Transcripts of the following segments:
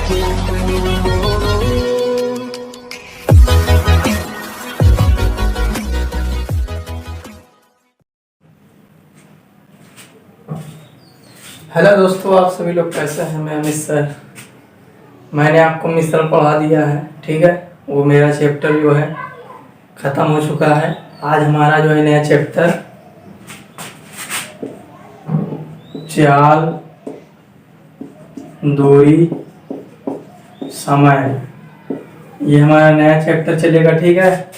Hello दोस्तों, आप सभी लोग कैसे हैं। मैं अमित सर। मैंने आपको मिश्रण पढ़ा दिया है, ठीक है। वो मेरा चैप्टर जो है ख़त्म हो चुका है। आज हमारा जो है नया चैप्टर चाल, दूरी, समय, ये हमारा नया चैप्टर चलेगा, ठीक है।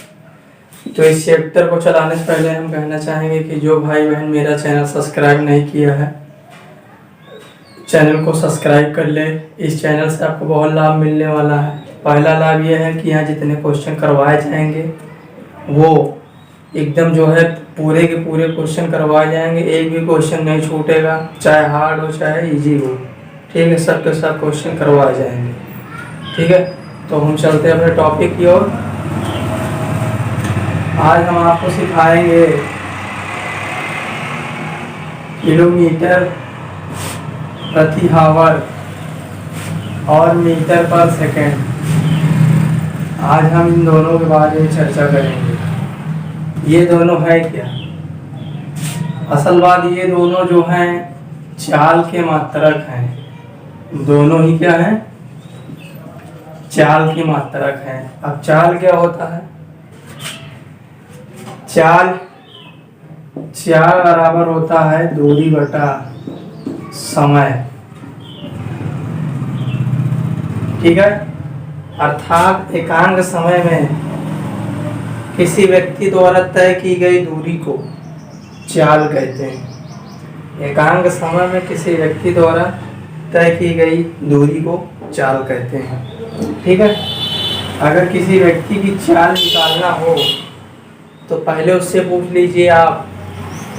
तो इस चैप्टर को चलाने से पहले हम कहना चाहेंगे कि जो भाई बहन मेरा चैनल सब्सक्राइब नहीं किया है, चैनल को सब्सक्राइब कर ले। इस चैनल से आपको बहुत लाभ मिलने वाला है। पहला लाभ यह है कि यहाँ जितने क्वेश्चन करवाए जाएंगे वो एकदम जो है पूरे के पूरे क्वेश्चन करवाए जाएंगे। एक भी क्वेश्चन नहीं छूटेगा, चाहे हार्ड हो चाहे इजी हो, ठीक है। सब के सब क्वेश्चन करवाए जाएंगे, ठीक है। तो हम चलते हैं अपने टॉपिक की ओर। आज हम आपको सिखाएंगे किलोमीटर प्रति हावर और मीटर पर सेकंड। आज हम इन दोनों के बारे में चर्चा करेंगे। ये दोनों है क्या? असल बात, ये दोनों जो हैं चाल के मात्रक हैं। दोनों ही क्या हैं? चाल की मात्रक हैं। अब चाल क्या होता है? चाल बराबर होता है दूरी बटा समय, ठीक है। अर्थात एकांक समय में किसी व्यक्ति द्वारा तय की गई दूरी को चाल कहते हैं। एकांक समय में किसी व्यक्ति द्वारा तय की गई दूरी को चाल कहते हैं, ठीक है। अगर किसी व्यक्ति की चाल निकालना हो तो पहले उससे पूछ लीजिए आप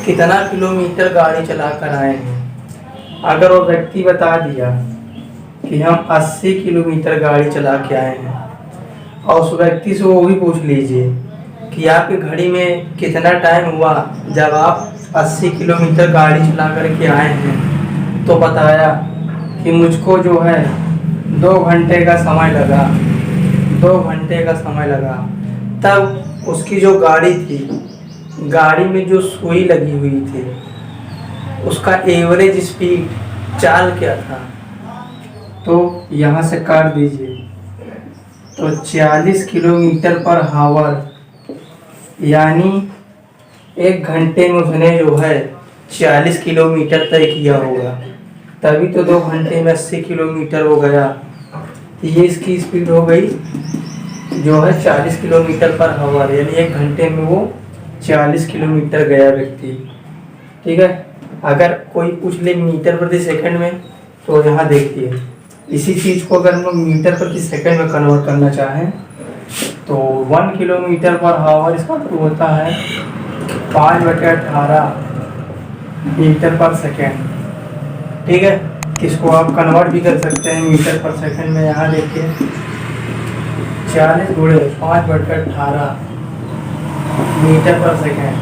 कितना किलोमीटर गाड़ी चला कर आए हैं। अगर वो व्यक्ति बता दिया कि हम 80 किलोमीटर गाड़ी चला के आए हैं, और उस व्यक्ति से वो भी पूछ लीजिए कि आपकी घड़ी में कितना टाइम हुआ जब आप 80 किलोमीटर गाड़ी चला करके आए हैं, तो बताया कि मुझको जो है 2 घंटे का समय लगा। 2 घंटे का समय लगा। तब उसकी जो गाड़ी थी, गाड़ी में जो सुई लगी हुई थी, उसका एवरेज स्पीड चाल क्या था? तो यहाँ से काट दीजिए तो 40 किलोमीटर पर हावर, यानी 1 घंटे में उसने जो है 40 किलोमीटर तय किया होगा। तभी तो 2 घंटे में 80 किलोमीटर हो गया। तो ये इसकी स्पीड हो गई जो है 40 किलोमीटर पर हावर, यानी 1 घंटे में वो 40 किलोमीटर गया व्यक्ति, ठीक है। अगर कोई पूछ ले मीटर प्रति सेकंड में, तो यहाँ देखिए इसी चीज़ को अगर हम लोग मीटर प्रति सेकंड में कन्वर्ट करना चाहें तो 1 किलोमीटर पर हावर इसका होता है 5/18 मीटर पर सेकंड, ठीक है। इसको आप कन्वर्ट भी कर सकते हैं मीटर पर सेकंड में। यहाँ देखिए 40 × 5/18 मीटर पर सेकंड।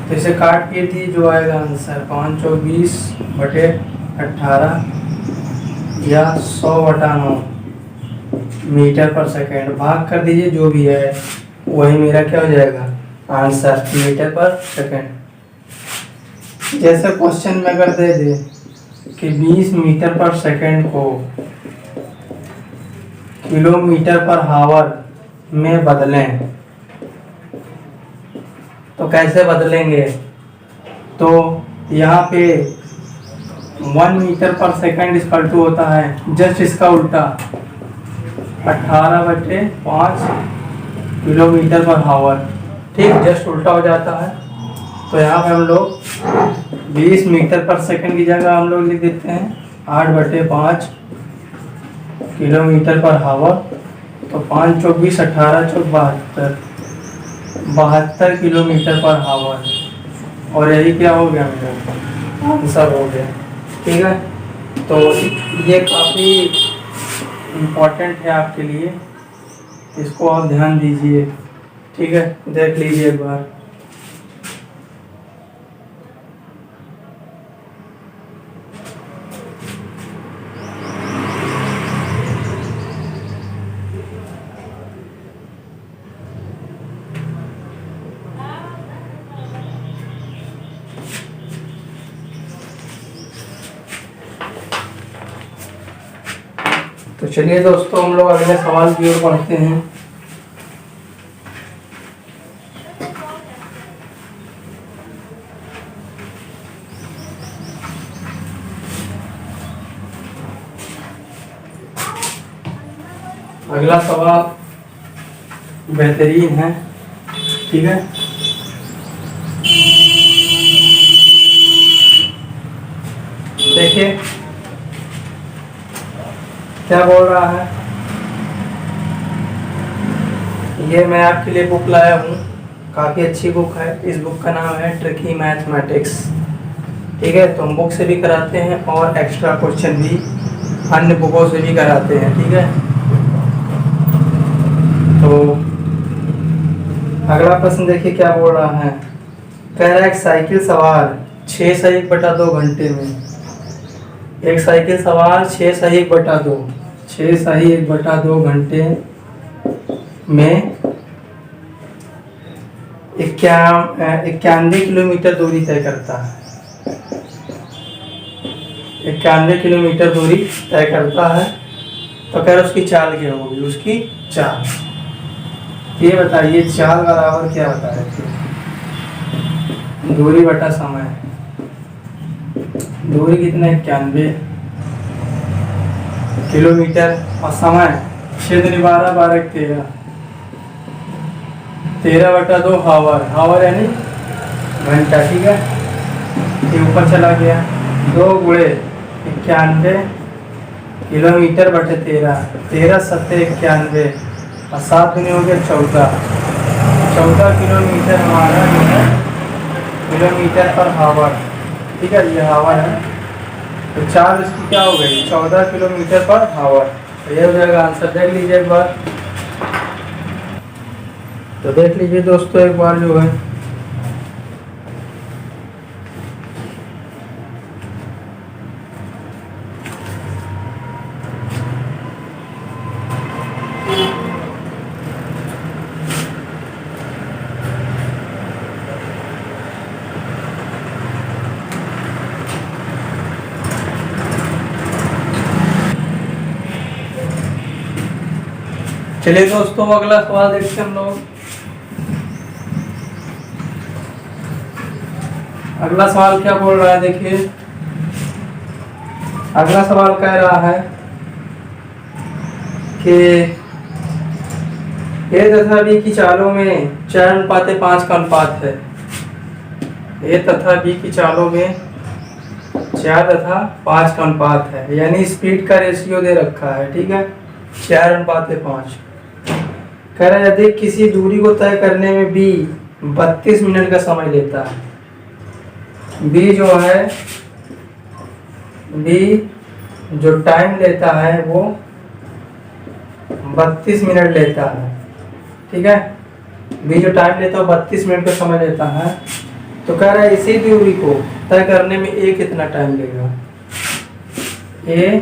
तो इसे काट के दी जो आएगा आंसर 520/18 या 100/9 मीटर पर सेकंड। भाग कर दीजिए जो भी है, वही मेरा क्या हो जाएगा आंसर, मीटर पर सेकंड। जैसे क्वेश्चन में अगर दे दे कि 20 मीटर पर सेकंड को किलोमीटर पर हावर में बदलें, तो कैसे बदलेंगे? तो यहाँ पे 1 मीटर पर सेकंड इक्वल टू होता है जस्ट इसका उल्टा 18/5 किलोमीटर पर हावर, ठीक, जस्ट उल्टा हो जाता है। तो यहाँ पे हम लोग 20 मीटर पर सेकंड की जगह हम लोग लिख देते हैं 8/5 किलोमीटर पर हावर। तो 5 × 20 18 × 72 किलोमीटर पर हावर, और यही क्या हो गया मेरा आंसर हो गया, ठीक है। तो ये काफ़ी इम्पोर्टेंट है आपके लिए, इसको आप ध्यान दीजिए, ठीक है। देख लीजिए एक बार। तो चलिए दोस्तों, हम लोग अगले सवाल की ओर बढ़ते हैं। अगला सवाल बेहतरीन है, ठीक है। देखिए क्या बोल रहा है। ये मैं आपके लिए बुक लाया हूँ, काफ़ी अच्छी बुक है। इस बुक का नाम है ट्रिकी मैथमेटिक्स, ठीक है। तो हम बुक से भी कराते हैं और एक्स्ट्रा क्वेश्चन भी अन्य बुकों से भी कराते हैं, ठीक है। तो अगला प्रश्न देखिए क्या बोल रहा है। कह रहा है एक साइकिल सवार 6 से 1/2 घंटे में, एक साइकिल सवार 6 से 1/2 घंटे में 91 किलोमीटर दूरी तय करता है। 91 किलोमीटर दूरी तय करता है। तो कह रहा उसकी चाल क्या होगी, उसकी चाल। ये बताइए चाल बराबर क्या होता है। दूरी बटा समय। दूरी कितना, 91 किलोमीटर, और समय 6 × 12 12 13 13/2 हावर यानी घंटा, ठीक है। ये ऊपर चला गया। 2 × 91 किलोमीटर बटे 13, 13 × 7 91, और 7 दूनी हो गया 14 किलोमीटर हमारा जो है किलोमीटर पर हावर, ठीक है। ये हावर है, तो चाल इसकी क्या हो गई, 14 किलोमीटर पर हावर। तो ये हो जाएगा आंसर। देख लीजिए एक बार, तो देख लीजिए दोस्तों एक बार जो है। चलिए दोस्तों अगला सवाल देखते हैं हम लोग। अगला सवाल क्या बोल रहा है, देखिए। अगला सवाल कह रहा है कि ए तथा बी की चालों में 4:5 का अनुपात है। ए तथा बी की चालों में 4 तथा 5 का अनुपात है, यानी स्पीड का रेशियो दे रखा है, ठीक है। 4:5। कह रहा है यदि किसी दूरी को तय करने में बी 32 मिनट का समय लेता है। बी जो टाइम लेता है वो 32 मिनट लेता है, ठीक है। बी जो टाइम लेता है 32 मिनट का समय लेता है। तो कह रहा है इसी दूरी को तय करने में ए कितना टाइम लेगा। ए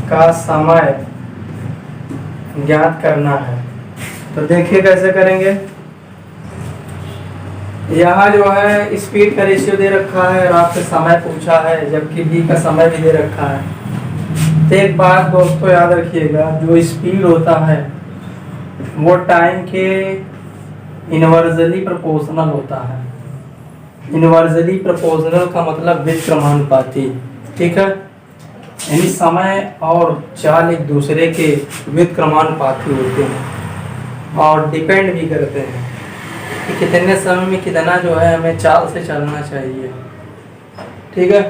का समय ज्ञात करना है। तो देखिए कैसे करेंगे। यहाँ जो है स्पीड का रेशियो दे रखा है और आपसे समय पूछा है, जबकि बी का समय भी दे रखा है। तो एक बात दोस्तों याद रखिएगा, जो स्पीड होता है वो टाइम के इनवर्सली प्रोपोर्शनल होता है। इनवर्सली प्रोपोर्शनल का मतलब व्युत्क्रमानुपाती, ठीक है। यानी समय और चाल एक दूसरे के व्युत्क्रमानुपाती होते हैं और डिपेंड भी करते हैं कि कितने समय में कितना जो है हमें चाल से चलना चाहिए, ठीक है।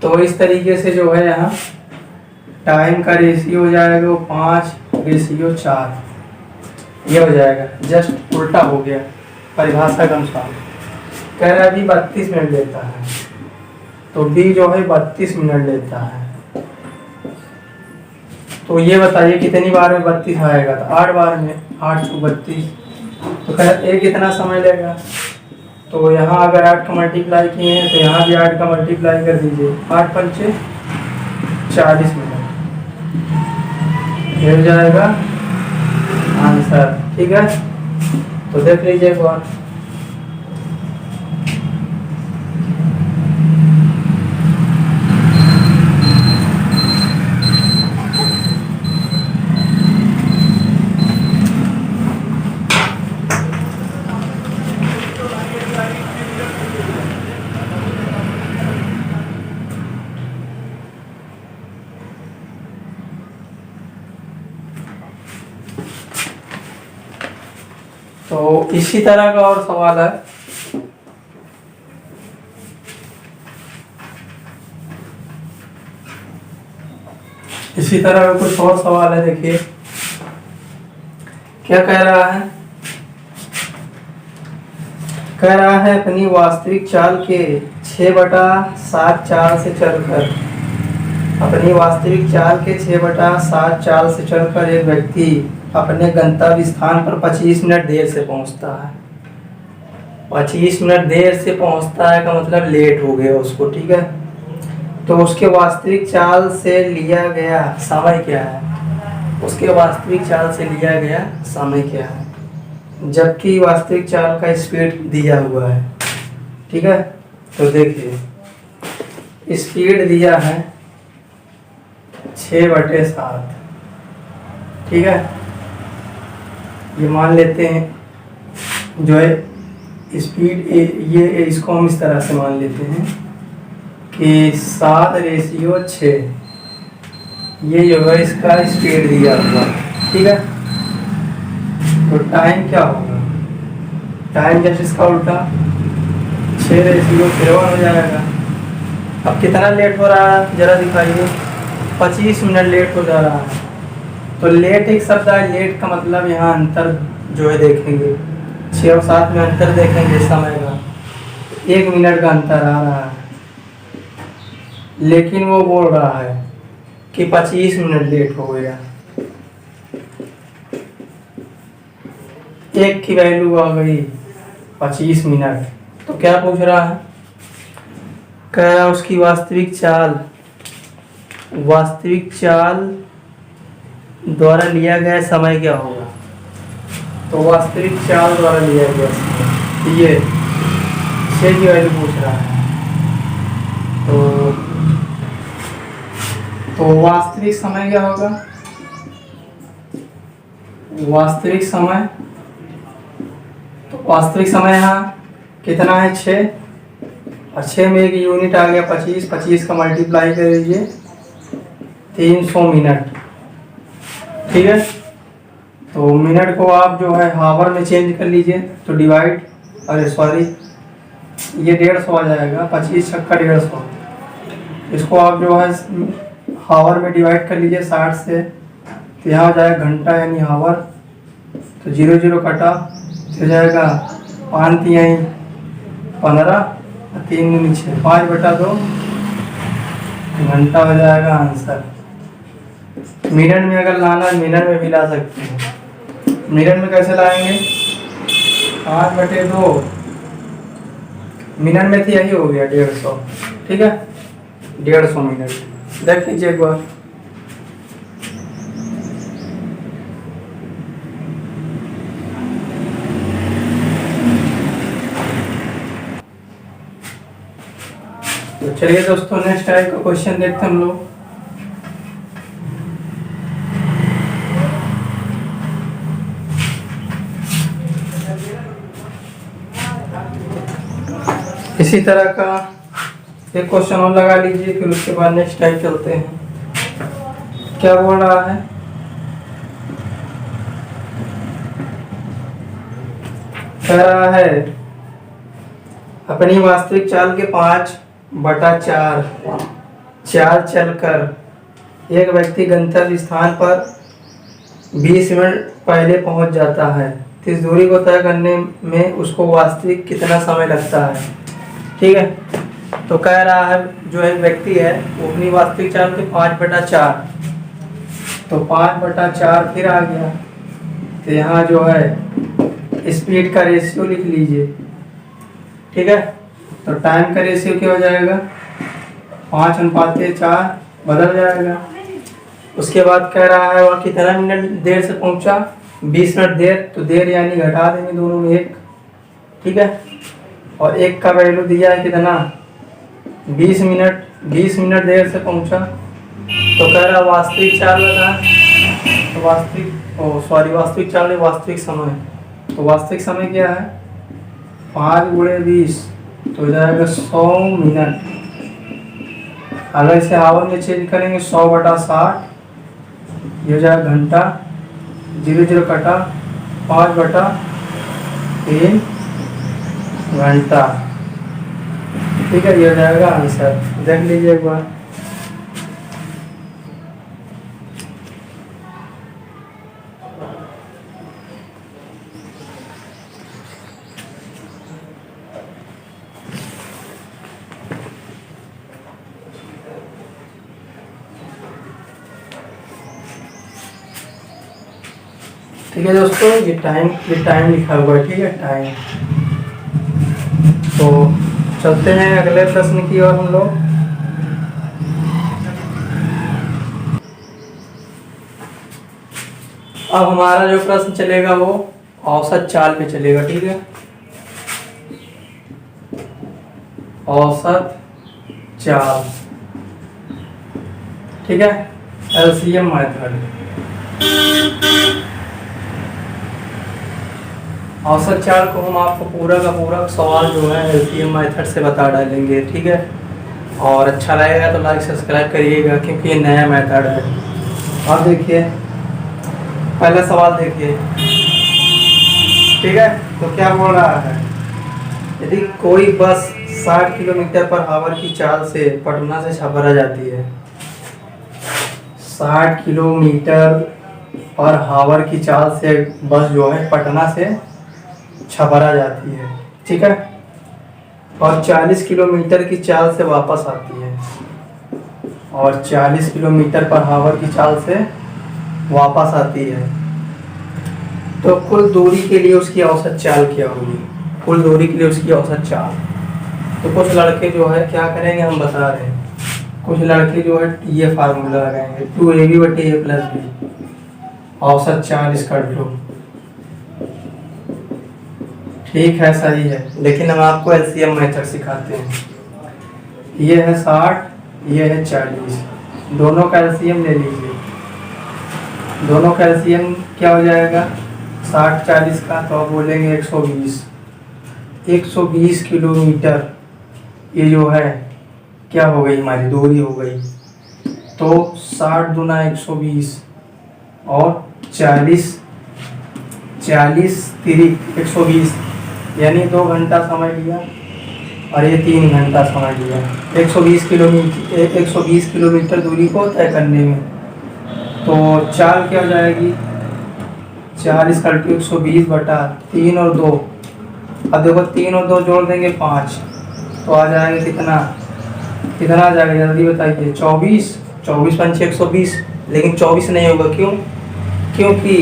तो इस तरीके से जो है यहाँ टाइम का रेशियो हो जाएगा वो 5:4, ये हो जाएगा। जस्ट उल्टा हो गया परिभाषा के अनुसार। कह रहा है अभी 32 मिनट लेता है, तो बी जो है 32 मिनट लेता है। तो ये बताइए कितनी बार में 32 आएगा। तो 8 बार में 8 × 32। तो कह ए कितना समय लेगा। तो यहाँ अगर 8 का मल्टीप्लाई किए हैं तो यहाँ भी 8 का मल्टीप्लाई कर दीजिए। 8 × 5 = 40 मिनट, ये हो जाएगा आंसर, ठीक है। तो देख लीजिए एक बार। तो इसी तरह का और सवाल है। इसी तरह का कुछ और सवाल है, देखिए क्या कह रहा है। कह रहा है अपनी वास्तविक चाल के 6/7 चाल से चलकर, अपनी वास्तविक चाल के 6/7 चाल से चलकर एक व्यक्ति अपने गंतव्य स्थान पर 25 मिनट देर से पहुंचता है। 25 मिनट देर से पहुंचता है का मतलब लेट हो गया उसको, ठीक है। तो उसके वास्तविक चाल से लिया गया समय क्या है? उसके वास्तविक चाल से लिया गया समय क्या है, जबकि वास्तविक चाल का स्पीड दिया हुआ है, ठीक है। तो देखिए स्पीड दिया है 6/7, ठीक है। ये मान लेते हैं जो है स्पीड ये इसको हम इस तरह से मान लेते हैं कि 7/6 ये जो है इसका स्पीड दिया हुआ है, ठीक है। तो टाइम क्या होगा? टाइम जैसे इसका उल्टा 6/7 हो जाएगा। अब कितना लेट हो रहा है जरा दिखाइए, 25 मिनट लेट हो जा रहा है। तो लेट एक शब्द है, लेट का मतलब यहाँ अंतर जो है देखेंगे, 6 और 7 में अंतर देखेंगे समय का, 1 मिनट का अंतर आ रहा है। लेकिन वो बोल रहा है कि 25 मिनट लेट हो गया। एक की वैल्यू आ गई 25 मिनट। तो क्या पूछ रहा है? कह रहा है उसकी वास्तविक चाल द्वारा लिया गया समय क्या होगा। तो वास्तविक चाल द्वारा लिया गया समय, ये 6 की वैल्यू पूछ रहा है। तो वास्तविक समय क्या होगा? वास्तविक समय यहाँ कितना है 6, और 6 में एक यूनिट आ गया 25, 25 का मल्टीप्लाई कर दीजिए 300 मिनट, ठीक है। तो मिनट को आप जो है हावर में चेंज कर लीजिए, तो डिवाइड, अरे सॉरी ये 150 आ जाएगा, 25 छक्का 150। इसको आप जो है हावर में डिवाइड कर लीजिए 60 से, तो यहाँ हो जाएगा घंटा यानी हावर। तो 0 0 कटा हो जाएगा 5 3 15 3 दूनी 6, 5/2 घंटा हो जाएगा आंसर। मिनट में अगर लाना है मिनट में भी ला सकते हैं। मिनट में कैसे लाएंगे? 5/2 मिनट में तो यही हो गया 150, ठीक है। 150 मिनट देख लीजिए एक बार। तो चलिए दोस्तों नेक्स्ट टाइप का क्वेश्चन देखते हैं हम लोग। इसी तरह का एक क्वेश्चन और लगा लीजिए, फिर उसके बाद नेक्स्ट टाइप चलते हैं। क्या बोल रहा है? कह रहा है अपनी वास्तविक चाल के 5/4 चाल चलकर एक व्यक्ति गंतव्य स्थान पर 20 मिनट पहले पहुंच जाता है। तो इस दूरी को तय करने में उसको वास्तविक कितना समय लगता है, ठीक है। तो कह रहा है जो एक व्यक्ति है वो अपनी वास्तविक चाल के 5/4, तो 5/4 फिर आ गया। तो यहाँ जो है स्पीड का रेशियो लिख लीजिए, ठीक है। तो टाइम का रेशियो क्या हो जाएगा? 5:4 बदल जाएगा। उसके बाद कह रहा है वह कितना मिनट देर से पहुंचा? 20 मिनट देर। तो देर यानी घटा देंगे दोनों में 1, ठीक है। और 1 का वैल्यू दिया है कितना? 20 मिनट देर से पहुंचा। तो कह रहा वास्तविक चाल बता, तो वास्तविक चाल है वास्तविक समय। तो वास्तविक समय क्या है? 5 × 20 तो हो जाएगा 100 मिनट। अगर इसे आवर में चेंज करेंगे 100/60, ये हो जाएगा घंटा। 0 0 कटा 5/4 3 घंटा। ठीक है, ये हो जाएगा आंसर। देख लीजिए एक बार। ठीक है दोस्तों, ये टाइम लिखा हुआ है। ठीक है, टाइम। तो चलते हैं अगले प्रश्न की ओर हम लोग। अब हमारा जो प्रश्न चलेगा वो औसत चाल पे चलेगा। ठीक है, औसत चाल। ठीक है, एलसीएम मेथड। औसत चाल को हम आपको पूरा का पूरा सवाल जो है एलसीएम मेथड से बता डालेंगे। ठीक है, और अच्छा लगेगा तो लाइक सब्सक्राइब करिएगा, क्योंकि ये नया मेथड है। अब देखिए, पहला सवाल देखिए। ठीक है, तो क्या बोल रहा है, यदि कोई बस 60 किलोमीटर पर आवर की चाल से पटना से छपरा जाती है, 60 किलोमीटर पर आवर की चाल से बस जो है पटना से छपरा जाती है। ठीक है, और 40 किलोमीटर की चाल से वापस आती है, और 40 किलोमीटर पर आवर की चाल से वापस आती है, तो कुल दूरी के लिए उसकी औसत चाल क्या होगी? कुल दूरी के लिए उसकी औसत चाल। तो कुछ लड़के जो है क्या करेंगे, हम बता रहे हैं, कुछ लड़के जो है ये फार्मूला लगाएंगे 2ab/a+b, औसत चाल इसका लो। ठीक है, सही है, लेकिन हम आपको एलसीएम मेथड सिखाते हैं। ये है 60, ये है 40, दोनों का एलसीएम ले लीजिए। दोनों का एलसीएम क्या हो जाएगा 60-40 का, तो आप बोलेंगे 120। 120 किलोमीटर ये जो है क्या हो गई, हमारी दूरी हो गई। तो 60 दूना 120 और 40 तिरिक 120, यानी 2 घंटा समझ लिया, और ये 3 घंटा समझ लिया 120 किलोमीटर दूरी को तय करने में। तो चाल क्या हो जाएगी, 40 × 120/3 और 2। अब देखो 3 और 2 जोड़ देंगे 5, तो आ जाएगा कितना आ जाएगा, जल्दी बताइए। 24 पंच 120, लेकिन 24 नहीं होगा। क्यों? क्योंकि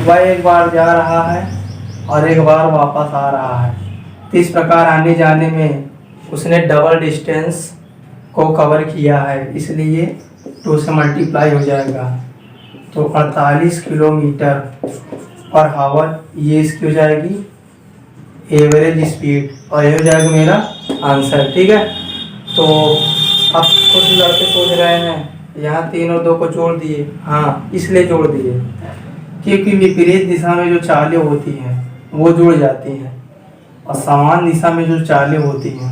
वह एक बार जा रहा है और एक बार वापस आ रहा है, तो इस प्रकार आने जाने में उसने डबल डिस्टेंस को कवर किया है, इसलिए 2 से मल्टीप्लाई हो जाएगा। तो 48 किलोमीटर पर आवर ये इसकी हो जाएगी एवरेज स्पीड, और ये हो जाएगा मेरा आंसर। ठीक है, तो अब कुछ लड़के सोच रहे हैं यहाँ 3 और 2 को जोड़ दिए। हाँ, इसलिए जोड़ दिए क्योंकि विपरीत दिशा में जो चालें होती हैं वो जुड़ जाती हैं, और समान दिशा में जो चालें होती हैं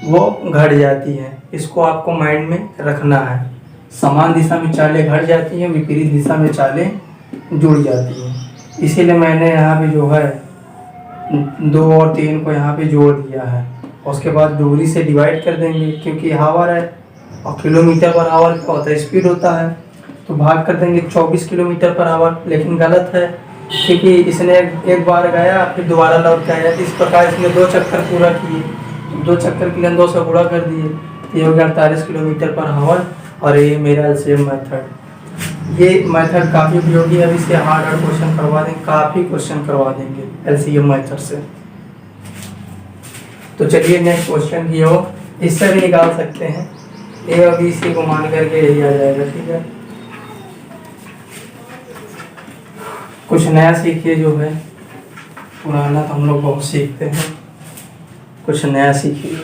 वो घट जाती हैं। इसको आपको माइंड में रखना है। समान दिशा में चालें घट जाती हैं, विपरीत दिशा में चालें जुड़ जाती हैं। इसीलिए मैंने यहाँ पे जो है 2 और 3 को यहाँ पे जोड़ दिया है। उसके बाद दूरी से डिवाइड कर देंगे, क्योंकि आवर है और किलोमीटर पर आवर क्या होता है, स्पीड होता है, तो भाग कर देंगे 24 किलोमीटर पर आवर। लेकिन गलत है, क्योंकि इसने एक बार गया फिर दोबारा लौट के आया, इस प्रकार इसने 2 चक्कर पूरा किए, 2 चक्कर के लिए 2 से गुणा कर दिए, तो ये हो गया 48 किलोमीटर पर आवर। और ये मेरा एलसीएम मेथड, ये मेथड काफ़ी उपयोगी है। अब इससे हार्ड क्वेश्चन करवा देंगे, काफ़ी क्वेश्चन करवा देंगे एलसीएम मेथड से। तो चलिए नेक्स्ट क्वेश्चन की ओर, इससे भी निकाल सकते हैं, ए और बी सी को मान करके यही आ जाएगा। ठीक है, कुछ नया सीखिए, जो है पुराना तो हम लोग बहुत सीखते हैं, कुछ नया सीखिए।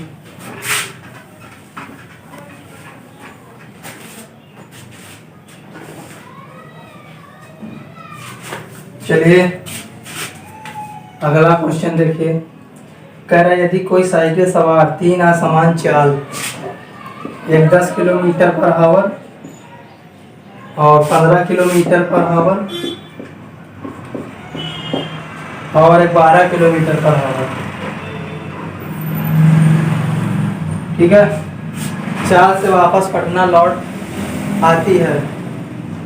चलिए अगला क्वेश्चन देखिए, कह रहा है यदि कोई साइकिल सवार 3 असमान चाल, एक 10 किलोमीटर पर आवर और 15 किलोमीटर पर आवर और एक 12 किलोमीटर पर आवर। ठीक है। चाल से वापस पटना लौट आती है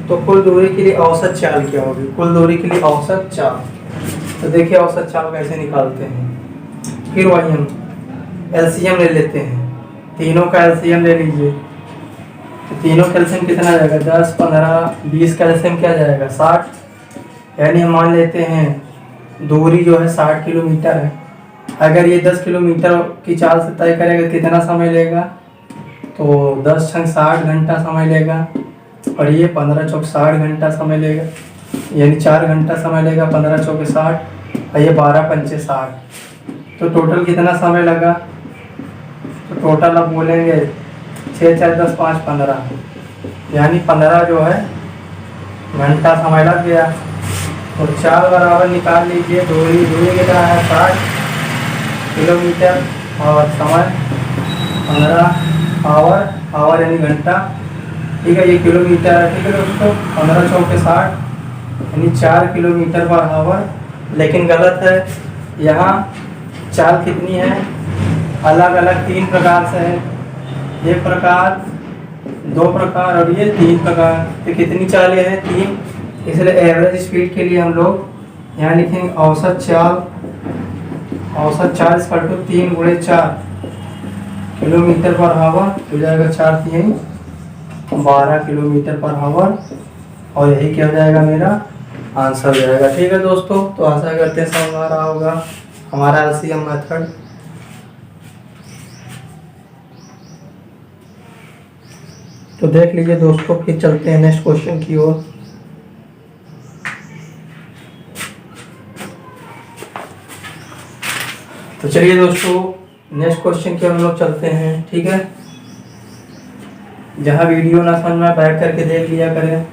तो कुल दूरी के लिए औसत चाल क्या होगी? कुल दूरी के लिए औसत चाल, तो देखिए औसत चाल कैसे निकालते हैं। फिर वही हम एलसीएम ले लेते हैं, तीनों का एलसीएम ले लीजिए। तो तीनों का एलसीएम कितना जाएगा? 10, 15, 20 का एलसीएम क्या जाएगा? 60। यानी हम मान लेते हैं दूरी जो है 60 किलोमीटर है। अगर ये 10 किलोमीटर की चाल से तय करेगा कितना समय लेगा? तो 10 × 60 घंटा समय लेगा, और ये 15 × 60 घंटा समय लेगा, यानी 4 घंटा समय लेगा। 15 × 60 और ये 12 × 5 60, तो टोटल कितना समय लगा? तो टोटल अब बोलेंगे 6, 4, 10, 5, 15, यानी 15 जो है घंटा समय लग गया। तो चाल बराबर निकाल लीजिए, दूरी कितना है? 60 किलोमीटर, और समय 15 आवर यानी घंटा। ठीक है, ये किलोमीटर है। ठीक है दोस्तों, 15 × 60 यानी 4 किलोमीटर पर आवर। लेकिन गलत है, यहाँ चाल कितनी है? अलग अलग 3 प्रकार से है। 1 प्रकार, 2 प्रकार और ये 3 प्रकार। तो कितनी चालें हैं? 3। इसलिए एवरेज स्पीड के लिए हम लोग यहाँ लिखेंगे औसत चाल 3 × 4 किलोमीटर पर आवर, हो जाएगा 4 × 3 = 12 किलोमीटर पर आवर, और यही क्या हो जाएगा? मेरा आंसर हो जाएगा। ठीक है दोस्तों, तो आशा करते हैं समझ आ रहा होगा हमारा एलसीएम मेथड। तो देख लीजिए दोस्तों, फिर चलते हैं नेक्स्ट क्वेश्चन की ओर। तो चलिए दोस्तों, नेक्स्ट क्वेश्चन की हम लोग चलते हैं। ठीक है, जहाँ वीडियो ना समझ में बैठ करके देख लिया करें।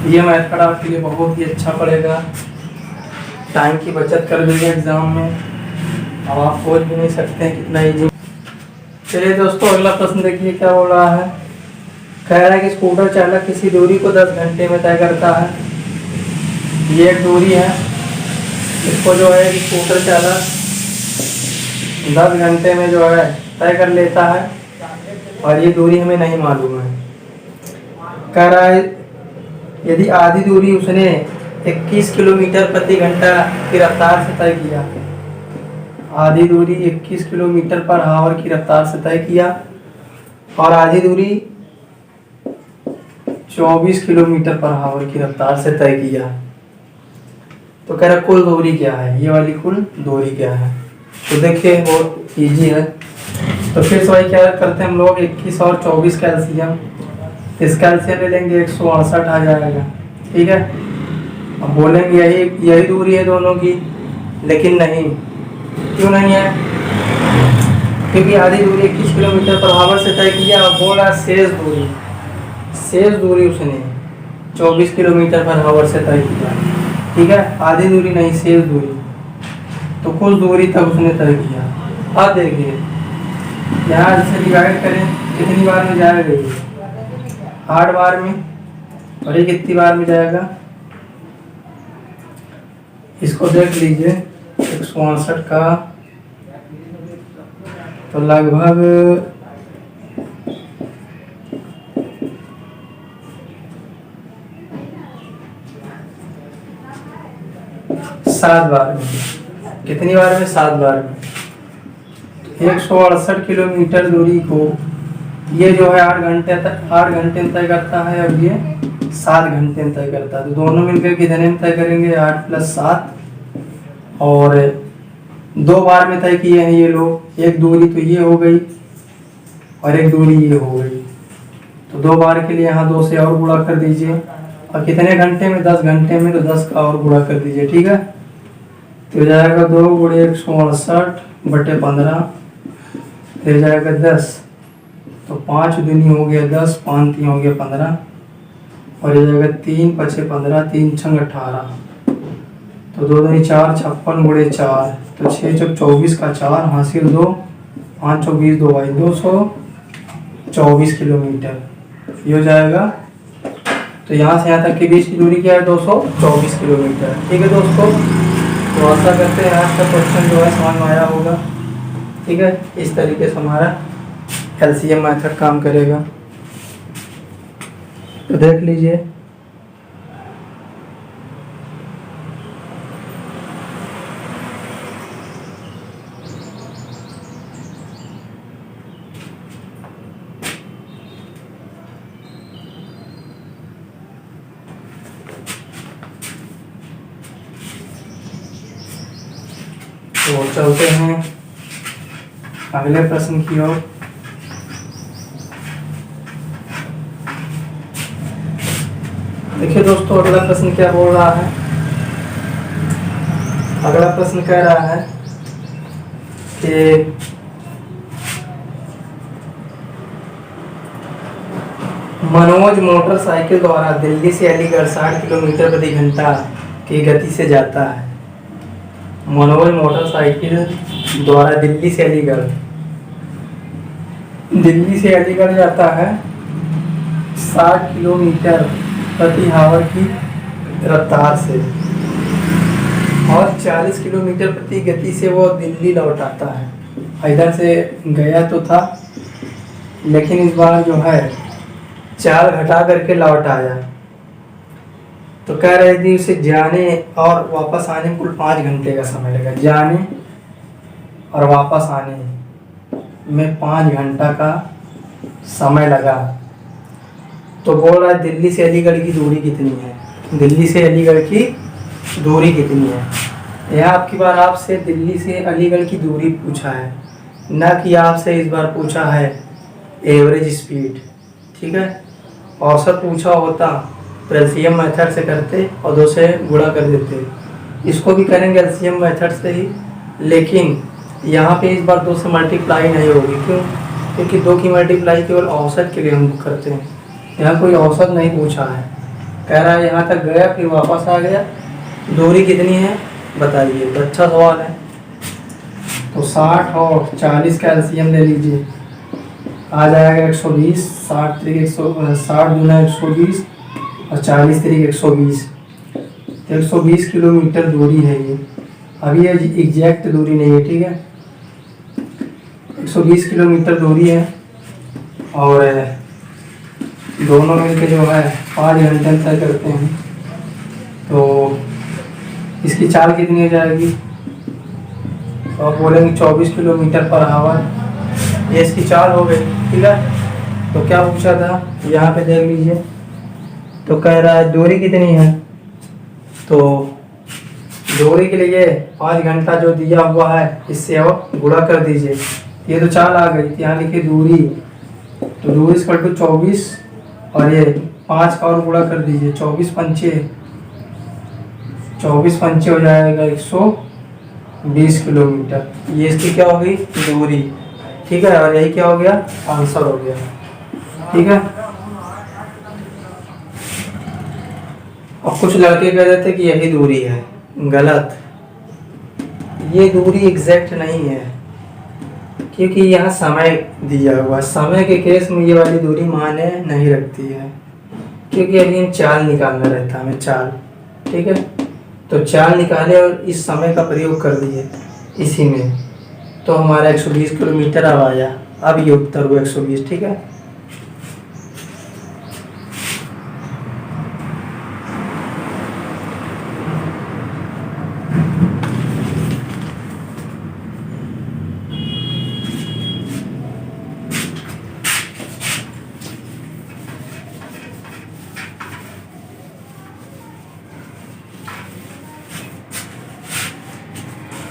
ये मेथड आपके लिए बहुत ही अच्छा पड़ेगा, टाइम की बचत कर देंगे एग्जाम में। अब आप सोच भी नहीं सकते हैं कितना ईजी। चलिए दोस्तों, अगला प्रश्न देखिए क्या बोल रहा है। कह रहा है कि स्कूटर चालक किसी दूरी को 10 घंटे में तय करता है। ये एक दूरी है, इसको जो है स्कूटर चालक 10 घंटे में जो है तय कर लेता है, और ये दूरी हमें नहीं मालूम है। कह रहा है यदि आधी दूरी उसने 21 किलोमीटर प्रति घंटा की रफ्तार से तय किया, आधी दूरी 21 किलोमीटर पर आवर की रफ्तार से तय किया, और आधी दूरी 24 किलोमीटर पर आवर की रफ्तार से तय किया, तो कह रहा कुल दूरी क्या है? ये वाली कुल दूरी क्या है? तो देखिए बहुत इजी है। तो फिर से वही क्या करते हैं हम लोग, 21 और 24 का एलसीएम, इसका एलसीएम ले लेंगे 168 आ जाएगा। ठीक है, अब बोलेंगे यही दूरी है दोनों की, लेकिन नहीं। क्यों नहीं है? क्योंकि आधी दूरी 21 किलोमीटर पर आवर से तय किया, और बोला शेष दूरी उसने 24 किलोमीटर पर आवर से तय किया। ठीक है, आधी दूरी नहीं, शेष दूरी, तो कुछ दूरी तक उसने तय किया। अब देखिए यहाँ से डिवाइड करें, कितनी बार में जाएगा? ये 8 बार में, और ये कितनी बार में जाएगा? इसको देख लीजिए 168 का, तो लगभग 7 बार में। कितनी बार में? 7 बार में। 168 किलोमीटर दूरी को ये जो है 8 घंटे में तय करता है, और ये 7 घंटे में तय करता है। तो दोनों मिलकर कितने में तय करेंगे? 8 + 7, और 2 बार में तय किए हैं ये लोग। एक दूरी तो ये हो गई, और एक दूरी ये हो गई। तो 2 बार के लिए यहाँ 2 से और गुणा कर दीजिए, और कितने घंटे में? 10 घंटे में, तो 10 का और गुणा कर दीजिए। ठीक है, तो जाएगा 2 × 168/15, फिर जाएगा 10, तो 5 दूनी हो गया 10, 5 3 हो गया 15, और ये जाएगा 3 × 5 = 15, 3 × 6 = 18, तो 2 दूनी 4, 56 × 4, तो 6 × 24 का 4 हासिल 2, 5 × 20 2 भाई 224 किलोमीटर ये हो जाएगा। तो यहाँ से यहाँ तक के बीच की दूरी क्या है, 224 किलोमीटर। ठीक है दोस्तों, तो आशा करते हैं आज का क्वेश्चन जो है समझ में आया होगा। ठीक है, इस तरीके से हमारा एलसीएम मेथड काम करेगा। तो देख लीजिए, तो चलते हैं अगले प्रश्न की ओर। देखिए दोस्तों, अगला प्रश्न क्या बोल रहा है। अगला प्रश्न कह रहा है कि मनोज मोटरसाइकिल द्वारा दिल्ली से अलीगढ़ 60 किलोमीटर प्रति घंटा की गति से जाता है। मनोज मोटरसाइकिल द्वारा दिल्ली से अलीगढ़ जाता है 60 किलोमीटर प्रति आवर की रफ्तार से और 40 किलोमीटर प्रति गति से वो दिल्ली लौट आता है। इधर से गया तो था, लेकिन इस बार जो है चाल घटा करके लौट आया। तो कह रहे थे उसे जाने और वापस आने कुल 5 घंटे का समय लगा। जाने और वापस आने में 5 घंटा का समय लगा। तो बोल रहा है दिल्ली से अलीगढ़ की दूरी कितनी है, दिल्ली से अलीगढ़ की दूरी कितनी है। यह आपकी बार आपसे दिल्ली से अलीगढ़ की दूरी पूछा है, ना कि आपसे इस बार पूछा है एवरेज स्पीड। ठीक है, औसत पूछा होता तो एलसीएम मेथड से करते और 2 से गुणा कर देते। इसको भी करेंगे एलसीएम मेथड से ही, लेकिन यहाँ पे इस बार 2 से मल्टीप्लाई नहीं होगी। क्यों? क्योंकि 2 की मल्टीप्लाई केवल औसत के लिए हम करते हैं। यहाँ कोई औसत नहीं पूछा है। कह रहा है यहाँ तक गया फिर वापस आ गया, दूरी कितनी है बताइए। तो अच्छा सवाल है। तो 60 और 40 का एलसीएम ले लीजिए, आ जाएगा 120। 60 3 60 दूना 120 और 40 3 120। 120 किलोमीटर दूरी है ये। अभी ये एग्जैक्ट दूरी नहीं है, ठीक है। 120 किलोमीटर दूरी है और दोनों मिलकर जो है 5 घंटे तय करते हैं। तो इसकी चाल कितनी हो जाएगी, तो आप बोलेंगे 24 किलोमीटर पर आवर। ये इसकी चाल हो गई। ठीक है, तो क्या पूछा था यहाँ पे देख लीजिए। तो कह रहा है दूरी कितनी है, तो दूरी के लिए 5 घंटा जो दिया हुआ है इससे और गुणा कर दीजिए। ये तो चाल आ गई, यहाँ लिखिए दूरी। तो दूरी इक्वल टू 24 और ये 5 का और गुणा कर दीजिए। 24 पंचे हो जाएगा 120 किलोमीटर। ये इसकी क्या हो गई दूरी। ठीक है, और यही क्या हो गया आंसर हो गया। ठीक है, और कुछ लड़के कह रहे थे कि यही दूरी है, गलत। ये दूरी एग्जैक्ट नहीं है, क्योंकि यहाँ समय दिया हुआ। समय के केस में ये वाली दूरी माने नहीं रखती है, क्योंकि अभी हम चाल निकालना रहता है हमें, चाल। ठीक है, तो चाल निकाले और इस समय का प्रयोग कर दिए इसी में, तो हमारा 120 किलोमीटर अब आया। अब ये उत्तर हुआ 120। ठीक है,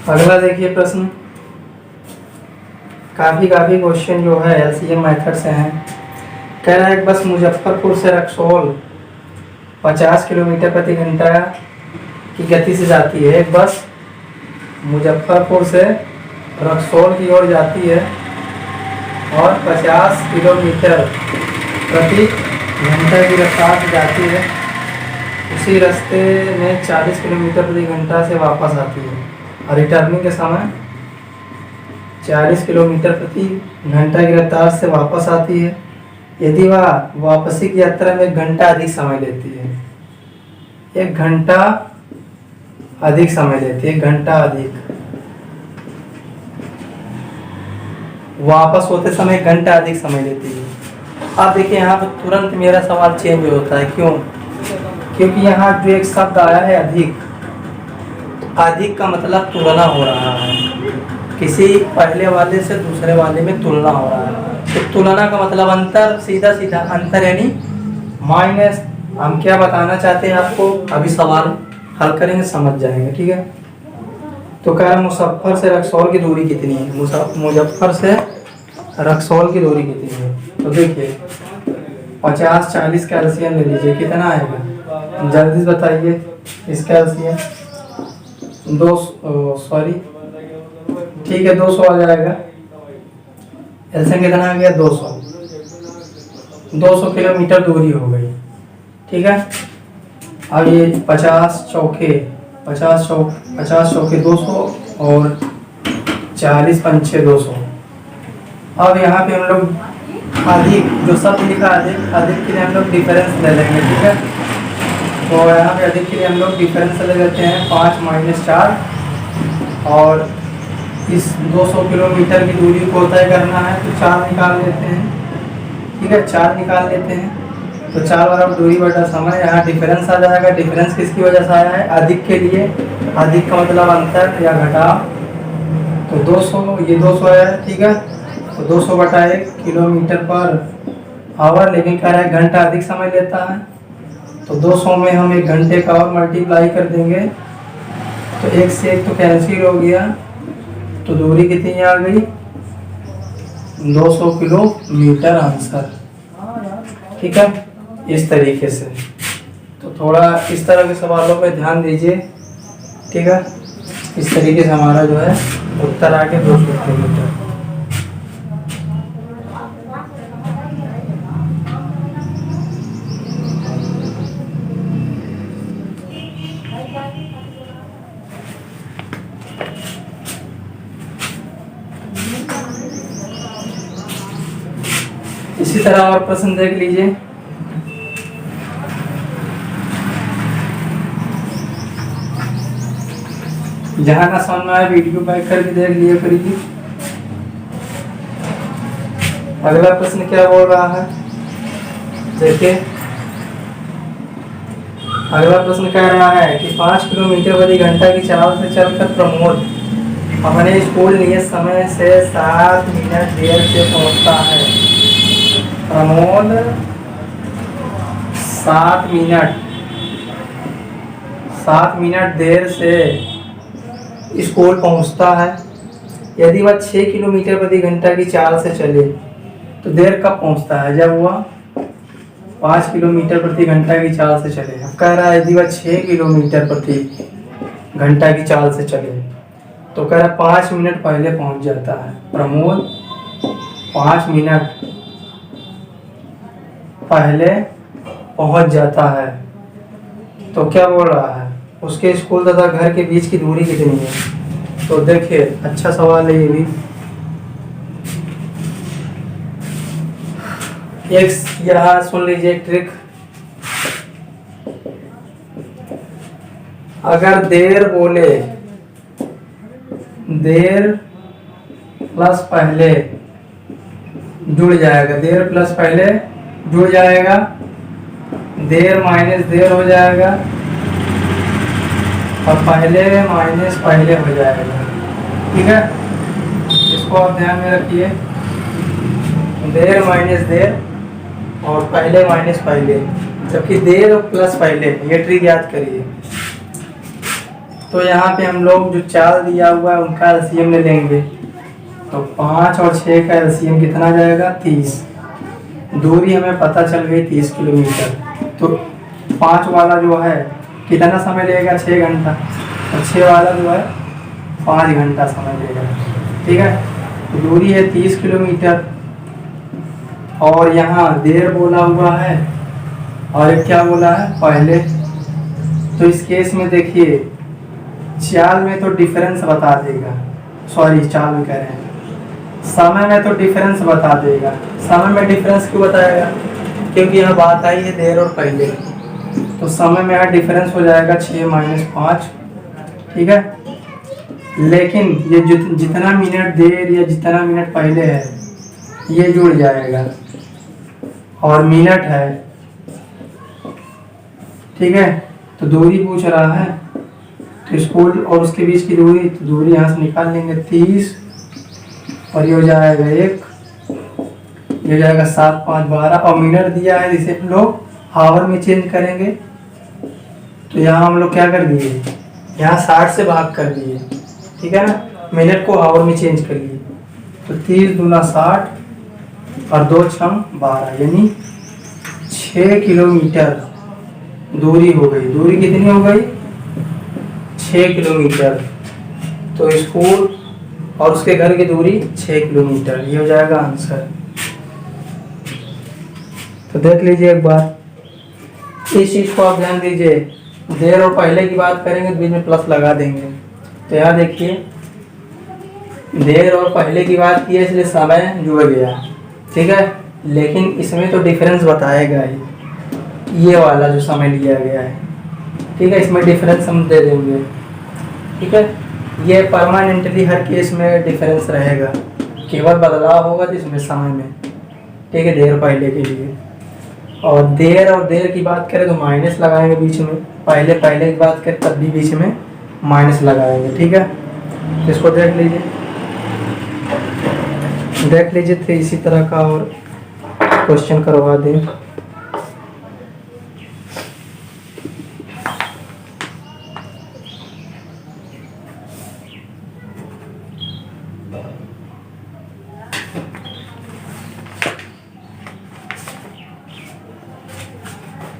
अगला देखिए प्रश्न। काफ़ी क्वेश्चन जो है एलसीएम मेथड से हैं। कह रहा है बस मुजफ्फरपुर से रक्सौल 50 किलोमीटर प्रति घंटा की गति से जाती है। एक बस मुजफ्फरपुर से रक्सौल की ओर जाती है और 50 किलोमीटर प्रति घंटा की रफ्तार से जाती है। उसी रास्ते में 40 किलोमीटर प्रति घंटा से वापस आती है और रिटर्निंग के समय 40 किलोमीटर प्रति घंटा की रफ्तार से वापस आती है यदि वह वापसी की यात्रा में 1 घंटा अधिक समय लेती है, 1 घंटा अधिक समय लेती है, 1 घंटा अधिक, वापस होते समय 1 घंटा अधिक समय लेती है। अब देखिए यहाँ पर तुरंत मेरा सवाल चेंज होता है, क्यों? क्योंकि यहाँ जो एक शब्द आया है अधिक, अधिक का मतलब तुलना हो रहा है, किसी पहले वाले से दूसरे वाले में तुलना हो रहा है। तो तुलना का मतलब अंतर, सीधा सीधा अंतर यानी माइनस। हम क्या बताना चाहते हैं आपको, अभी सवाल हल करेंगे समझ जाएंगे, ठीक है। तो कह रहा मुजफ्फर से रक्सौल की दूरी कितनी है, मुजफ्फर से रक्सौल की दूरी कितनी है। तो देखिए 50-40 का एलसीएम ले लीजिए, कितना आएगा जल्दी से बताइए। इसका एलसीएम 200 आ जाएगा। एलसीएम कितना आ गया 200 किलोमीटर दूरी हो गई, ठीक है। अब ये 50 चौके 200 और 40 पंचे 200। अब यहाँ पे हम लोग अधिक जो शब्द लिखा अधिक के लिए हम लोग डिफरेंस ले लेंगे, ठीक है। तो यहाँ पे अधिक के लिए हम लोग डिफरेंस ले लेते हैं 5 - 4, और इस 200 किलोमीटर की दूरी को तय करना है तो 4 निकाल लेते हैं, ठीक है। 4 निकाल लेते हैं तो 4 बराबर दूरी बटा समय, यहाँ डिफरेंस आ जाएगा। डिफरेंस किसकी वजह से आया है, अधिक के लिए। अधिक का मतलब अंतर या घटाव, तो 200, ये 200 है, ठीक है। तो 200 बटा 1 किलोमीटर पर आवर, लेकिन कह रहा है घंटा अधिक समय लेता है, तो 200 में हम 1 घंटे का और मल्टीप्लाई कर देंगे, तो 1 से 1 तो कैंसिल हो गया, तो दूरी कितनी आ गई 200 किलोमीटर आंसर, ठीक है। इस तरीके से तो थोड़ा इस तरह के सवालों पे ध्यान दीजिए, ठीक है। इस तरीके से हमारा जो है उत्तर आ गया 200 किलोमीटर। इसी तरह और प्रश्न देख लीजिए। जहां ना समझ में आए वीडियो बैक करके देख लिया करिए। अगला प्रश्न क्या बोल रहा है, देखिए अगला प्रश्न कह रहा है कि 5 किलोमीटर प्रति घंटा की चाल से चलकर प्रमोद अपने स्कूल नियत समय से 7 मिनट देर से पहुंचता है। प्रमोद 7 मिनट देर से स्कूल पहुंचता है। यदि वह 6 किलोमीटर प्रति घंटा की चाल से चले तो देर कब पहुंचता है, जब वह 5 किलोमीटर प्रति घंटा की चाल से चले। अब कह रहा है यदि वह 6 किलोमीटर प्रति घंटा की चाल से चले तो कह रहा है 5 मिनट पहले पहुंच जाता है। प्रमोद 5 मिनट पहले पहुंच जाता है, तो क्या बोल रहा है, उसके स्कूल तथा घर के बीच की दूरी कितनी है। तो देखिए अच्छा सवाल है ये भी। एक यहाँ सुन लीजिए ट्रिक, अगर देर बोले, देर प्लस पहले जुड़ जाएगा, देर प्लस पहले जुड़ जाएगा, देर माइनस देर हो जाएगा, और पहले माइनस पहले हो जाएगा, ठीक है। इसको आप ध्यान में रखिए, देर माइनस देर और पहले माइनस पहले, जबकि देर और प्लस पहले, ये ट्रिक याद करिए। तो यहाँ पे हम लोग जो चाल दिया हुआ है उनका एलसीएम ले लेंगे, तो 5 और 6 का एलसीएम कितना जाएगा 30। दूरी हमें पता चल गई 30 किलोमीटर, तो 5 वाला जो है कितना समय लेगा 6 घंटा, और 6 वाला जो है 5 घंटा समय लेगा, ठीक है। तो दूरी है 30 किलोमीटर, और यहाँ देर बोला हुआ है और एक क्या बोला है पहले। तो इस केस में देखिए चाल में तो डिफरेंस बता देगा, सॉरी चाल में कह रहे हैं, समय में तो डिफरेंस बता देगा। समय में डिफरेंस क्यों बताएगा? क्योंकि यहाँ बात आई है देर और पहले की। तो समय में यहाँ डिफरेंस हो जाएगा 6 - 5, ठीक है। लेकिन ये जितना मिनट देर या जितना मिनट पहले है ये जुड़ जाएगा, और मिनट है, ठीक है। तो दूरी पूछ रहा है, तो स्कूल और उसके बीच की दूरी, तो दूरी यहाँ से निकाल लेंगे 30, और ये हो जाएगा 1, ये हो जाएगा 7 - 5 - 12, और मिनट दिया है जिसे हम लोग आवर में चेंज करेंगे। तो यहाँ हम लोग क्या कर दिए, यहाँ 60 से भाग कर दिए, ठीक है ना, मिनट को आवर में चेंज कर लिए। तो 30 दूना 60 और 2 छम 12, यानी 6 किलोमीटर दूरी हो गई। दूरी कितनी हो गई? 6 किलोमीटर। तो स्कूल और उसके घर की दूरी 6 किलोमीटर, ये हो जाएगा आंसर। तो देख लीजिए एक बार, इस चीज को आप ध्यान दीजिए। देर और पहले की बात करेंगे तो बीच में प्लस लगा देंगे। तो यहाँ देखिए, देर और पहले की बात की है इसलिए समय जुड़ गया, ठीक है। लेकिन इसमें तो डिफरेंस बताएगा ही, ये वाला जो समय लिया गया है, ठीक है, इसमें डिफरेंस हम दे देंगे, ठीक है। ये परमानेंटली हर केस में डिफरेंस रहेगा, केवल बदलाव होगा जिसमें समय में, ठीक है, देर पहले के लिए। और देर की बात करें तो माइनस लगाएंगे बीच में, पहले की बात करें तब भी बीच में माइनस लगाएंगे, ठीक है। तो इसको देख लीजिए तो इसी तरह का और क्वेश्चन करवा दें।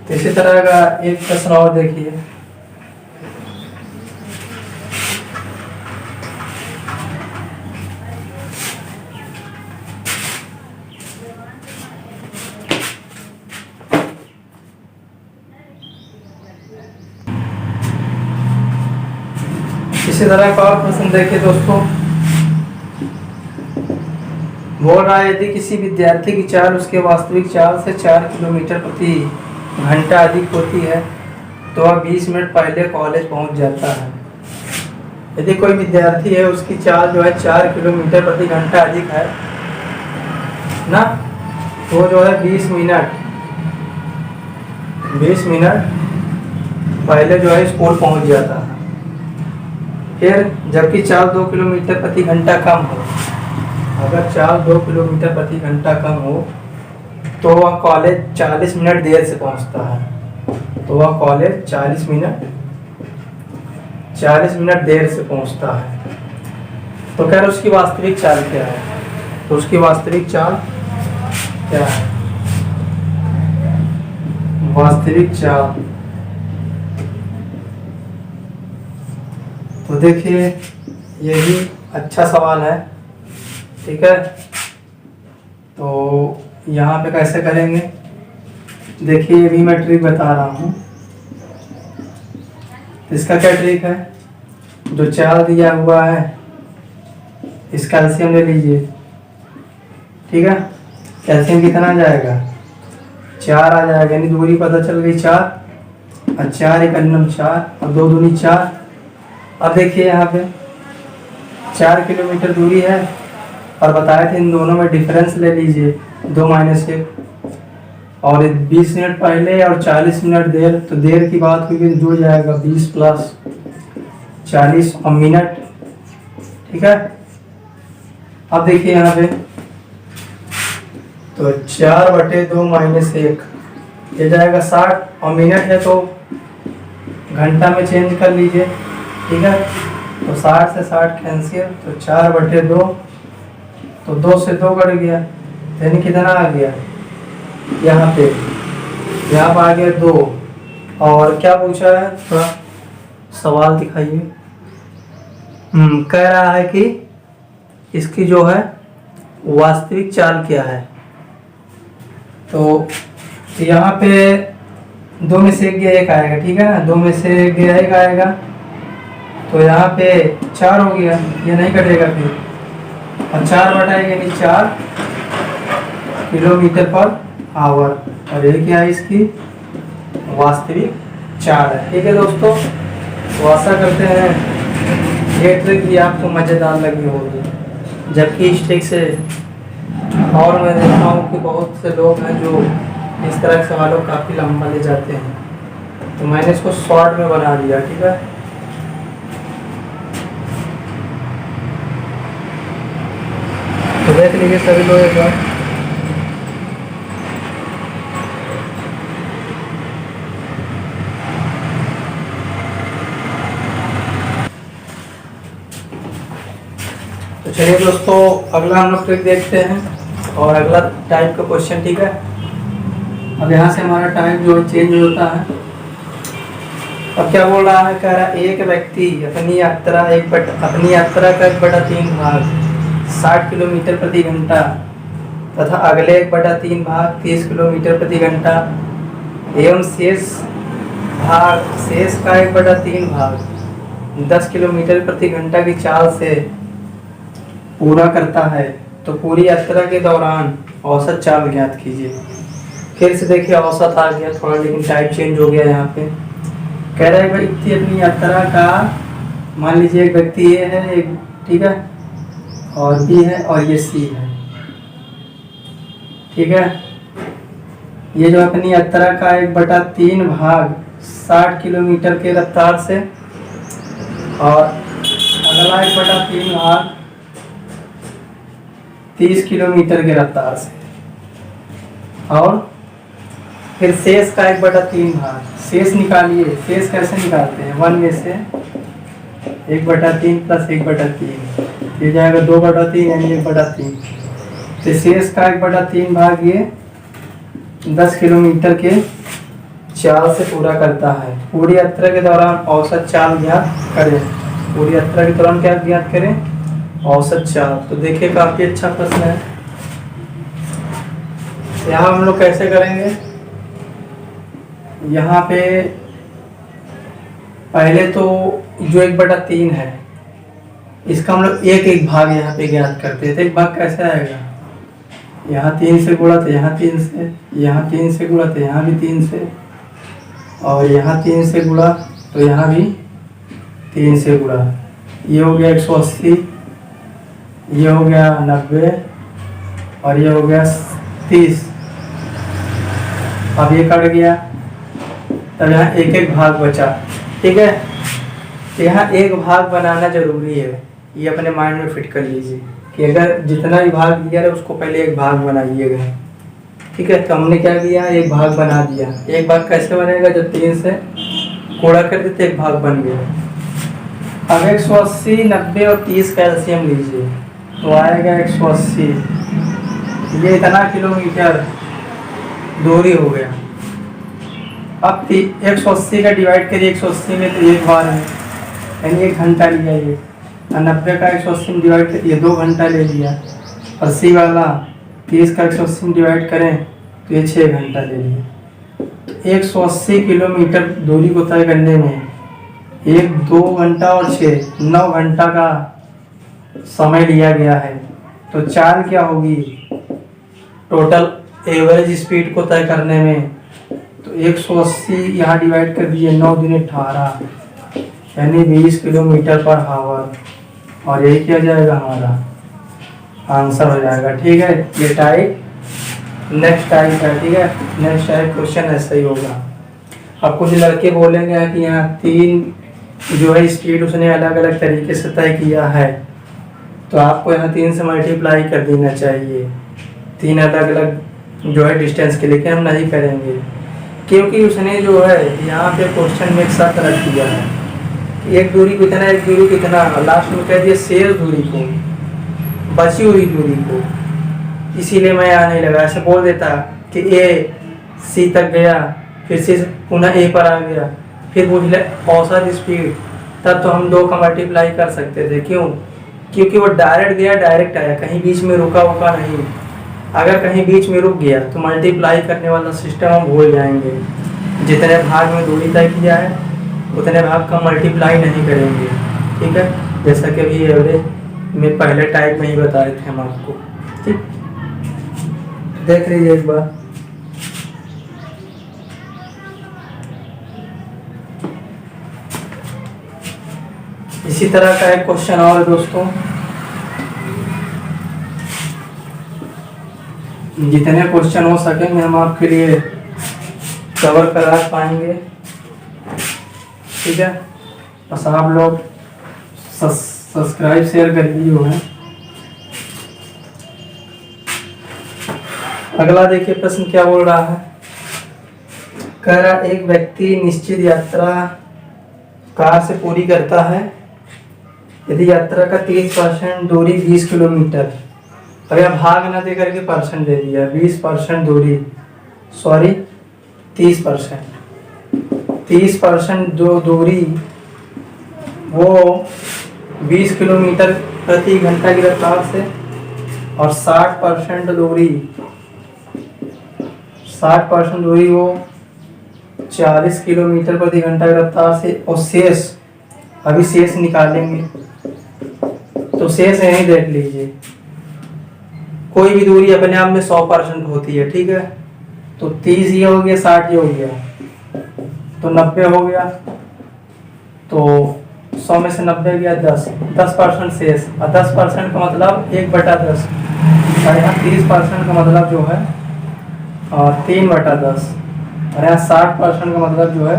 इसी तरह का एक प्रश्न और देखिए, इसी तरह का और प्रश्न देखिए दोस्तों। बोल रहा है यदि किसी विद्यार्थी की चाल उसके वास्तविक चाल से 4 किलोमीटर प्रति घंटा अधिक होती है तो वह 20 मिनट पहले कॉलेज पहुंच जाता है। यदि कोई विद्यार्थी है उसकी चाल जो है 4 किलोमीटर प्रति घंटा अधिक है ना, तो जो है 20 मिनट पहले जो है स्कूल पहुंच जाता है। फिर जबकि चाल 2 किलोमीटर प्रति घंटा कम हो, अगर चाल 2 किलोमीटर प्रति घंटा कम हो तो वह कॉलेज 40 मिनट देर से पहुंचता है। तो वह कॉलेज 40 मिनट देर से पहुंचता है। तो खैर उसकी वास्तविक चाल क्या है? तो उसकी वास्तविक चाल क्या है? वास्तविक चाल तो देखिए यही अच्छा सवाल है, ठीक है। तो यहाँ पे कैसे करेंगे, देखिए ये भी मैं ट्रिक बता रहा हूँ। इसका क्या ट्रिक है, जो चाल दिया हुआ है इसका एलसीएम ले लीजिए, ठीक है। एलसीएम कितना आ जाएगा? 4 आ जाएगा, यानी दूरी पता चल गई 4 और 4 × 9 4 और 2 दूनी 4। अब देखिए यहाँ पे 4 किलोमीटर दूरी है और बताए थे इन दोनों में डिफरेंस ले लीजिए 2 - 1, और 20 मिनट पहले और 40 मिनट देर, तो देर की बात हुई तो जुड़ जाएगा 20 + 40 और मिनट, ठीक है। अब देखिए यहाँ पे तो 4/2 - 1 ये जाएगा 60 और मिनट है तो घंटा में चेंज कर लीजिए, ठीक है। तो 60 से 60 कैंसिल, तो 4/2, तो 2 से 2 कट गया, यानी कितना आ गया यहाँ पे आ गया 2। और क्या पूछा है, थोड़ा सवाल दिखाइए। कह रहा है कि इसकी जो है वास्तविक चाल क्या है। तो यहाँ पे 2 में से 1 गया 1 आएगा, ठीक है ना, 2 में से 1 गया 1 आएगा, तो यहाँ पे 4 हो गया, ये नहीं कटेगा फिर, और 4/1 यानी 4 किलोमीटर पर आवर, और ये क्या है इसकी वास्तविक चाल है। ठीक है दोस्तों, तो आशा करते हैं ये ट्रिक भी आपको मज़ेदार लगी होगी। जबकि इस ट्रिक से और मैं देखता हूँ कि बहुत से लोग हैं जो इस तरह के सवालों काफ़ी लंबा ले जाते हैं, तो मैंने इसको शॉर्ट में बना दिया। ठीक है, तो देख लीजिए सभी लोग एक बार। तो चलिए दोस्तों, अगला हम लोग ट्रिक देखते हैं और अगला टाइप का क्वेश्चन। ठीक है, अब यहाँ से हमारा टाइप जो चेंज होता है। अब क्या बोल रहा है, कह रहा है एक व्यक्ति अपनी यात्रा का 1/3 भाग 60 किलोमीटर प्रति घंटा तथा अगले 1/3 भाग 30 किलोमीटर प्रति घंटा एवं शेष का 1/3 भाग 10 किलोमीटर प्रति घंटा की चाल से पूरा करता है, तो पूरी यात्रा के दौरान औसत चाल ज्ञात कीजिए। फिर से देखिए औसत आ गया थोड़ा, लेकिन टाइप चेंज हो गया यहाँ पे। कह रहा है व्यक्ति अपनी यात्रा का, मान लीजिए एक व्यक्ति ये है एक, ठीक है, और बी है और ये सी है। ठीक है, ये जो अपनी यात्रा का 1/3 भाग 60 किलोमीटर के रफ्तार से और अगला 1/3 भाग 30 किलोमीटर के रफ्तार से, और फिर शेष का 1/3 भाग। शेष निकालिए, शेष कैसे निकालते हैं, 1 में से 1/3 प्लस 1/3 ये जाएगा 2/3 यानी 1/3। तो शेष का 1/3 भाग ये 10 किलोमीटर के चाल से पूरा करता है। पूरी यात्रा के दौरान औसत चाल ज्ञात करें। पूरी यात्रा के दौरान क्या ज्ञात करें, औसत चाल। तो देखिए काफी अच्छा प्रश्न है। यहाँ हम लोग कैसे करेंगे, यहाँ पे पहले तो जो 1/3 है इसका हम लोग एक भाग यहाँ पे ज्ञात करते हैं। तो एक भाग कैसे आएगा, यहाँ 3 से गुणा तो यहाँ 3 से, यहाँ 3 से गुणा तो यहाँ भी 3 से, और यहाँ 3 से गुणा तो यहाँ भी 3 से गुणा। ये हो गया 180, ये हो गया 90 और ये हो गया 30। अब ये कट गया, तब यहाँ एक भाग बचा। ठीक है, तो यहाँ एक भाग बनाना जरूरी है, ये अपने माइंड में फिट कर लीजिए कि अगर जितना भी भाग दिया है उसको पहले एक भाग बनाइएगा। ठीक है, तो हमने क्या किया, एक भाग बना दिया। एक भाग कैसे बनेगा, जब 3 से गुणा कर देते एक भाग बन गया। अब 180, 90 और 30 का एलसीएम लीजिए तो आएगा 180। ये इतना किलोमीटर दूरी हो गया। अब 180 का डिवाइड करिए 180 में, तो एक बार है यानी 1 घंटा लिया ये। 90 का 180 में डिवाइड करिए 2 घंटा ले लिया। 80 वाला 30 का 180 में डिवाइड करें तो ये 6 घंटा ले लिया। 180 किलोमीटर दूरी को तय करने में 1, 2 घंटा और 6, 9 घंटा का समय लिया गया है। तो चाल क्या होगी, टोटल एवरेज स्पीड को तय करने में, तो 180 यहाँ डिवाइड कर दिए 9 दूनी 18 यानी 20 किलोमीटर पर आवर, और यही क्या जाएगा हमारा आंसर हो जाएगा। ठीक है, ये टाइप नेक्स्ट टाइप है। ठीक है, नेक्स्ट टाइप क्वेश्चन ऐसा ही होगा। अब कुछ लड़के बोलेंगे कि यहाँ 3 जो है स्पीड उसने अलग अलग तरीके से तय किया है, तो आपको यहाँ 3 से मल्टीप्लाई कर देना चाहिए 3 अलग अलग जो है डिस्टेंस के, लेकिन हम नहीं करेंगे क्योंकि उसने जो है यहाँ पे क्वेश्चन में एक साथ रख दिया है कि एक दूरी को इतना, एक दूरी को इतना, लास्ट में कह दिया शेष दूरी को, बची हुई दूरी को। इसीलिए मैं यहाँ नहीं लगा, ऐसे बोल देता कि ए सी तक गया, फिर से पुनः ए पर आ गया, फिर पूछ ले औसत स्पीड, तब तो हम 2 का मल्टीप्लाई कर सकते थे। क्यों, क्योंकि वो डायरेक्ट गया डायरेक्ट आया, कहीं बीच में रुका नहीं। अगर कहीं बीच में रुक गया तो मल्टीप्लाई करने वाला सिस्टम हम भूल जाएंगे। जितने भाग में दूरी तय किया है उतने भाग का मल्टीप्लाई नहीं करेंगे। ठीक है, जैसा कि अभी एवरेज में पहले टाइप में ही बताए थे हम आपको। ठीक, देख लीजिए एक बार। इसी तरह का एक क्वेश्चन और है दोस्तों, जितने क्वेश्चन हो सकेंगे हम आपके लिए कवर करा पाएंगे। ठीक है, बस आप लोग सब्सक्राइब शेयर कर दिए हुए हैं। अगला देखिए प्रश्न क्या बोल रहा है। कह रहा एक व्यक्ति निश्चित यात्रा कार से पूरी करता है यदि यात्रा का 30% दूरी 20 किलोमीटर, अगर भाग न दे करके परसेंट दे दिया, 20% दूरी, सॉरी 30% जो दूरी वो 20 किलोमीटर प्रति घंटा की रफ्तार से, और 60% दूरी वो 40 किलोमीटर प्रति घंटा की रफ्तार से, और शेष अभी शेष निकालेंगे। तो शेष यहीं देख लीजिए, कोई भी दूरी अपने आप में 100% होती है। ठीक है, तो 30 ये हो गया, 60 ये हो गया, तो 90 हो गया। तो 100 में से 90 गया 10% शेष, और 10% का मतलब 1/10, और यहाँ 30% का मतलब जो है 3/10, और यहाँ 60% का मतलब जो है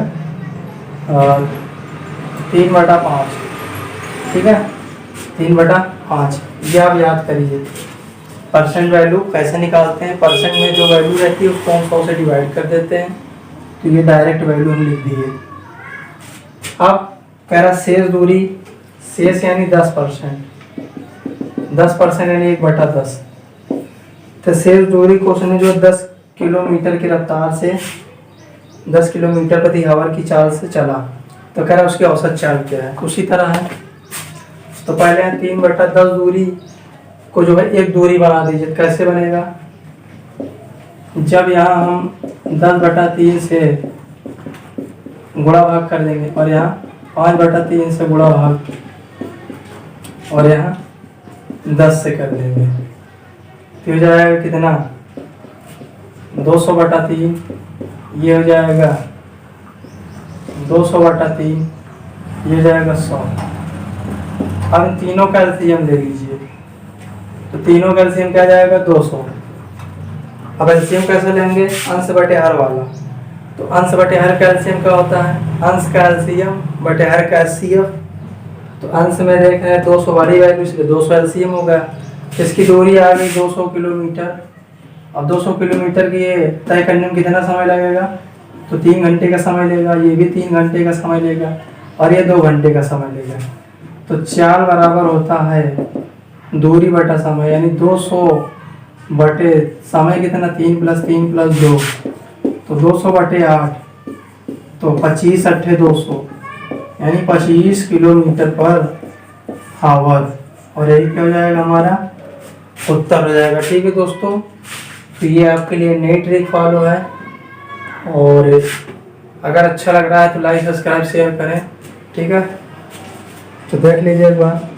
3/5। ठीक है, 3/5, ये आप याद करिए। परसेंट वैल्यू कैसे निकालते हैं, परसेंट में जो वैल्यू रहती है उसको हम 100 से डिवाइड कर देते हैं, तो ये डायरेक्ट वैल्यू हम लिख दिए। अब कह रहा शेष दूरी, शेष यानी 10%, 10% यानी 1/10, तो शेष दूरी को उसने जो 10 किलोमीटर की रफ्तार से 10 किलोमीटर प्रति आवर की चाल से चला, तो कह रहा उसकी औसत चाल क्या है। उसी तरह है, तो पहले 3/10 दूरी को जो है एक दूरी बना दीजिए। कैसे बनेगा, जब यहाँ हम 10/3 से गुणा भाग कर देंगे, और यहाँ 5/3 से गुणा भाग, और यहाँ 10 से कर देंगे, तो हो जाएगा कितना 200/3, ये हो जाएगा 200/3, ये हो जाएगा 100। अब इन तीनों का एलसीएम ले लीजिए, तो तीनों का एलसीएम क्या जाएगा 200। अब एलसीएम कैसे लेंगे, अंश बटे हर वाला, तो अंश बटे हर का एलसीएम क्या होता है, अंश का एलसीएम बटे हर का एचसीएफ। तो अंश में देख रहे हैं 200 वाली वैल्यू, इसलिए 200 एलसीएम होगा। इसकी दूरी आ गई 200 किलोमीटर। अब 200 किलोमीटर की ये तय करने में कितना समय लगेगा, तो 3 घंटे का समय लेगा, ये भी 3 घंटे का समय लेगा, और ये 2 घंटे का समय लेगा। तो चाल बराबर होता है दूरी बटा समय, यानी 200 बटे समय कितना 3 + 3 + 2, तो 200/8, तो 25 × 200 यानी 25 किलोमीटर पर आवर, और यही क्या हो जाएगा हमारा उत्तर हो जाएगा। ठीक है दोस्तों, तो ये आपके लिए नई ट्रिक फॉलो है, और अगर अच्छा लग रहा है तो लाइक सब्सक्राइब शेयर करें। ठीक है, तो देख लीजिए एक बार।